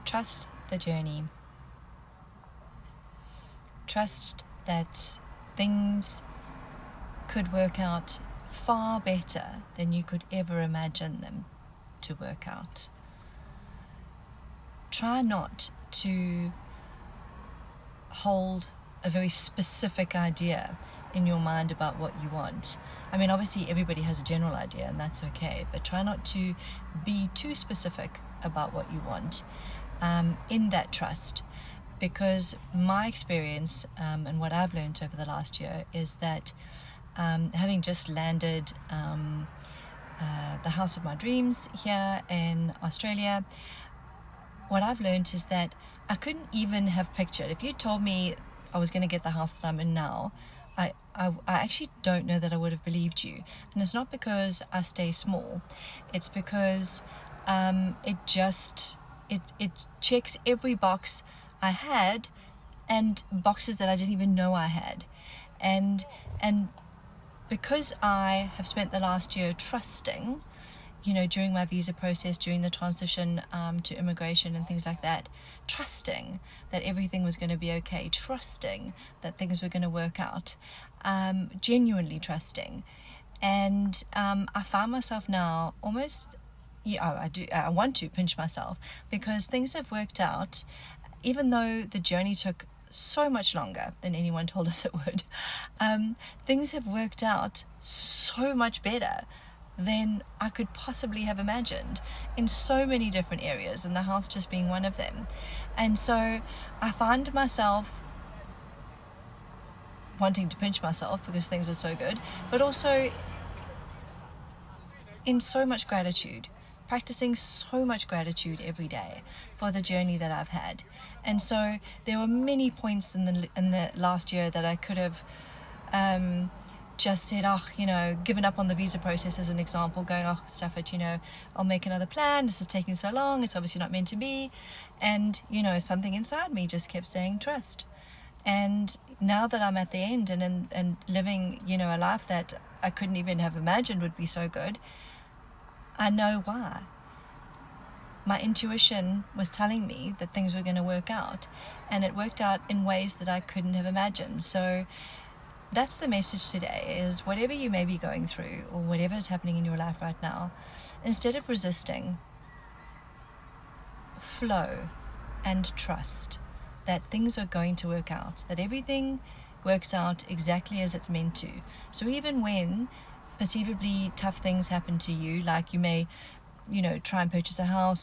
Trust the journey. Trust that things could work out far better than you could ever imagine them to work out. Try not to hold a very specific idea in your mind about what you want. I mean, obviously everybody has a general idea, and that's okay, but try not to be too specific about what you want in that trust. Because my experience and what I've learned over the last year is that having just landed the house of my dreams here in Australia, what I've learned is that I couldn't even have pictured, if you told me I was going to get the house that I'm in now, I actually don't know that I would have believed you. And it's not because I stay small, it's because it checks every box I had, and boxes that I didn't even know I had. And because I have spent the last year trusting, during my visa process, during the transition to immigration and things like that, trusting that everything was going to be okay, trusting that things were going to work out, genuinely trusting. And I find myself now almost, I want to pinch myself, because things have worked out, even though the journey took so much longer than anyone told us it would. Things have worked out so much better than I could possibly have imagined in so many different areas, and the house just being one of them. And so I find myself wanting to pinch myself because things are so good, but also in so much gratitude, practicing so much gratitude every day for the journey that I've had. And so there were many points in the last year that I could have just said, given up on the visa process as an example, going, stuff it, I'll make another plan, this is taking so long, it's obviously not meant to be. And something inside me just kept saying trust. And now that I'm at the end and living a life that I couldn't even have imagined would be so good, I know why. My intuition was telling me that things were going to work out, and it worked out in ways that I couldn't have imagined. So that's the message today, is whatever you may be going through or whatever is happening in your life right now, instead of resisting, flow and trust that things are going to work out, that everything works out exactly as it's meant to. So even when perceivably tough things happen to you, like you may, try and purchase a house,